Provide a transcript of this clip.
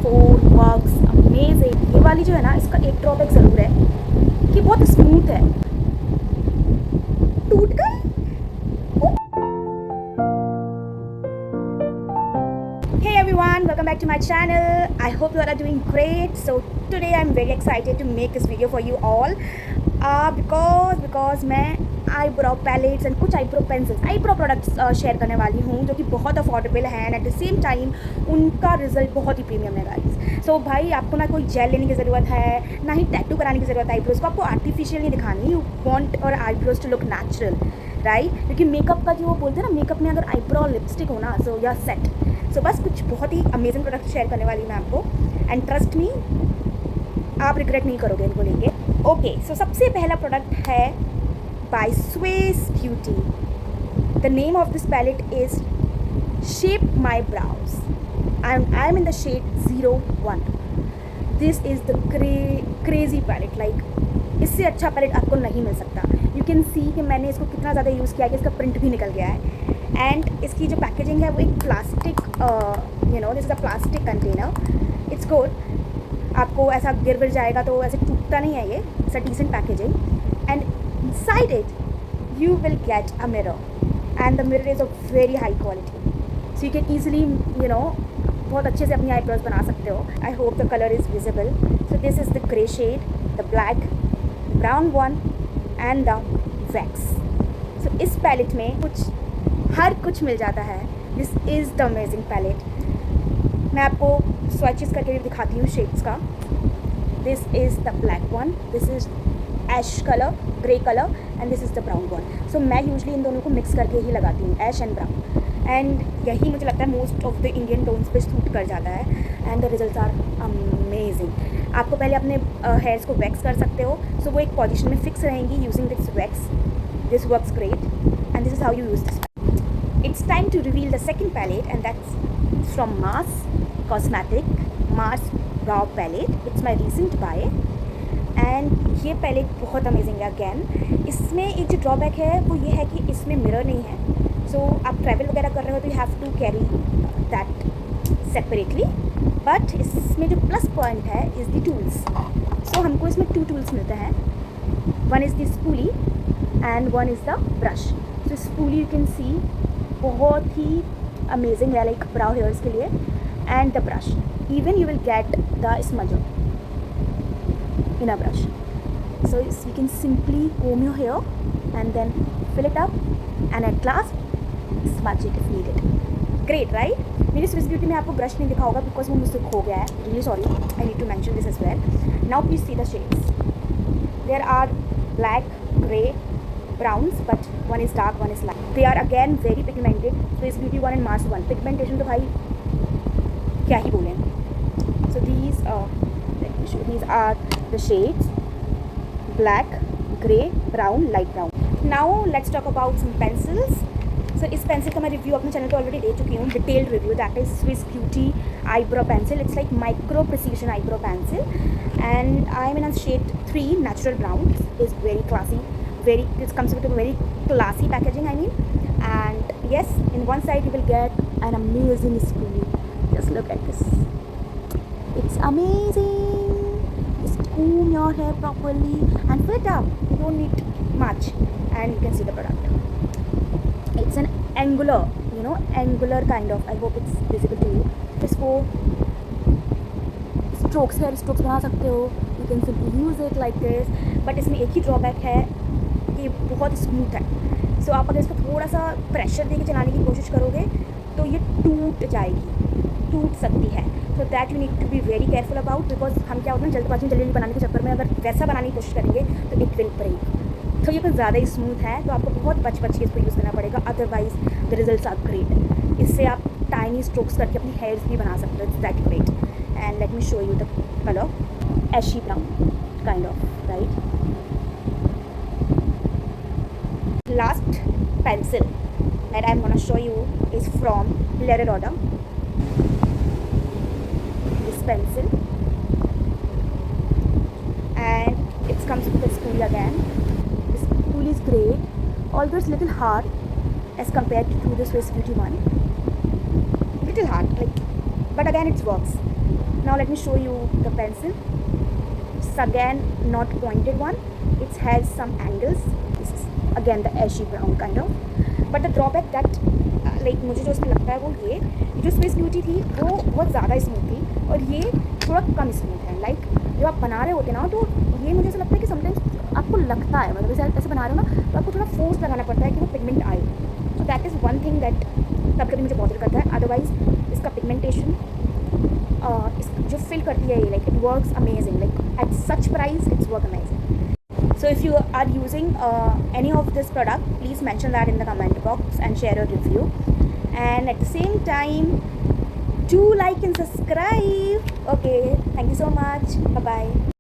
Code works amazing. ये वाली जो है ना, इसका एक ड्रॉबैक ज़रूर है कि बहुत स्मूथ है। टूट गई। Hey everyone, welcome back to my channel. I hope you all are doing great. So today I'm very excited to make this video for you all because मैं आईब्रो पैलेट्स एंड कुछ eyebrow pencils, eyebrow products share करने वाली हूँ जो कि बहुत affordable हैं and at the same time उनका रिजल्ट बहुत ही प्रीमियम है गाइस। सो भाई आपको ना कोई जेल लेने की ज़रूरत है, ना ही टैटू कराने की ज़रूरत है आईब्रोज़ को। आपको आर्टिफिशियल नहीं दिखानी, you want your eyebrows to look natural, right? क्योंकि मेकअप का जो वो बोलते हैं ना, मेकअप में अगर आईब्रो लिपस्टिक हो ना, सो या सेट। सो बस कुछ बहुत ही अमेजिंग प्रोडक्ट शेयर करने वाली मैं आपको, एंड ट्रस्ट मी आप रिग्रेट नहीं करोगे इनको लेके। ओके, सो सबसे पहला प्रोडक्ट है by Swiss beauty. The name of this palette is shape my brows and I am in the shade 01। This is the crazy palette, like इससे अच्छा पैलेट आपको नहीं मिल सकता। यू कैन सी कि मैंने इसको कितना ज़्यादा यूज़ किया कि इसका प्रिंट भी निकल गया है। एंड इसकी जो पैकेजिंग है वो एक plastic, this is a plastic container. It's good, आपको ऐसा गिर जाएगा तो ऐसे टूटता नहीं है ये। It's a decent packaging and inside it you will get a mirror and the mirror is of very high quality, so you can easily बहुत अच्छे से अपनी आईब्रोज बना सकते हो। I hope the colour is visible. So this is the grey shade, the black, brown one and the wax. So इस palette में हर कुछ मिल जाता है। This is the amazing palette. मैं आपको स्वैचेस करके भी दिखाती हूँ शेड्स का। This is the black one, this is ash colour, grey colour and this is the brown one. So मैं यूजली इन दोनों को मिक्स करके ही लगाती हूँ, ऐश एंड ब्राउन, एंड यही मुझे लगता है most of the Indian tones पे सूट कर जाता है and the results are amazing. आपको पहले अपने हेयर्स को वैक्स कर सकते हो, सो वो एक पोजीशन में फिक्स रहेंगी using this wax. This works great and this is how you use this. It's time to reveal the second palette, and that's from Mars Cosmetic Mars Brow Palette. It's my recent buy and ये palette बहुत amazing है। Again इसमें एक जो drawback है वो ये है कि इसमें मिरर नहीं है। सो आप ट्रैवल वगैरह कर रहे हो तो you have to carry that separately, but इसमें जो प्लस पॉइंट है इज़ द टूल्स। सो हमको इसमें 2 टूल्स मिलते हैं। One is the spoolie and one is the brush. So spoolie you can see बहुत ही अमेजिंग है, लाइक ब्राउ हेयर्स के लिए, and the brush even you will get the smudger in a brush. So you can simply comb your hair and then fill it up and at last smudge it if needed. Great, right? मेरी Swiss beauty में आपको brush नहीं दिखा होगा because वो मुझसे खो गया है। Really sorry, I need to mention this as well. Now please see the shades. There are black, grey, browns, but one is dark, one is light. They are again very pigmented. Swiss Beauty 1 and Mars 1 pigmentation तो भाई क्या ही बोलें। So these let me show. These are the shades: black, grey, brown, light brown. Now let's talk about some pencils. So इस pencil का मैं review अपने channel पे already दे चुकी हूँ, detailed review. That is Swiss Beauty eyebrow pencil. It's like micro precision eyebrow pencil, and I am in a shade 3 natural brown. It's very classy. This comes with a very classy packaging, I mean, and yes, in one side you will get an amazing spoolie. Just look at this, it's amazing. Just comb your hair properly and fill it up. You don't need much, and you can see the product. It's an angular, angular kind of. I hope it's visible to you. इसको strokes, hair strokes बना सकते हो। You can simply use it like this, but इसमें एक ही drawback है, ये बहुत smooth है। सो आप अगर इसको थोड़ा सा प्रेशर देके चलाने की कोशिश करोगे तो ये टूट जाएगी, टूट सकती है। So that you need to be very careful about, because हम क्या होता है जल्दबाजी में जल्दी बनाने के चक्कर में अगर वैसा बनाने की कोशिश करेंगे तो इट विल ब्रेक। तो ये कुछ ज़्यादा ही स्मूथ है तो आपको बहुत बच के इसको यूज़ करना पड़ेगा, otherwise the results are great. इससे आप टाइनी स्ट्रोक्स करके अपनी हेयर्स भी बना सकते हो। It's that great. And let me show you the colour, ashy brown kind of, right? Last pencil that I'm gonna show you is from Leonardo. This pencil, and it comes with a spool again. This spool is great, although it's little hard as compared to the Swiss Beauty one. Little hard, like, but again it works. Now let me show you the pencil. It's again not pointed one. It has some angles. This is again the ashy brown kind of. But the drawback that like मुझे जो इसमें लगता है वो ये जो Swiss beauty थी वो बहुत ज़्यादा स्मूथ थी और ये थोड़ा कम स्मूथ है. लाइक जब आप बना रहे होते ना तो ये मुझे ऐसा लगता है कि समटाइम्स आपको लगता है मतलब जैसे ऐसे बना रहे हो ना तो आपको थोड़ा फोर्स लगाना पड़ता है कि वो पिगमेंट आए. So that is one thing that कभी कभी मुझे बॉदर करता है. अदरवाइज इसका पिगमेंटेशन जो फिल करती है ये like it works amazing. Like at such price it's work amazing. So if you are using any of this product, please mention that in the comment box and share your review. And at the same time, do like and subscribe. Okay, thank you so much. Bye bye.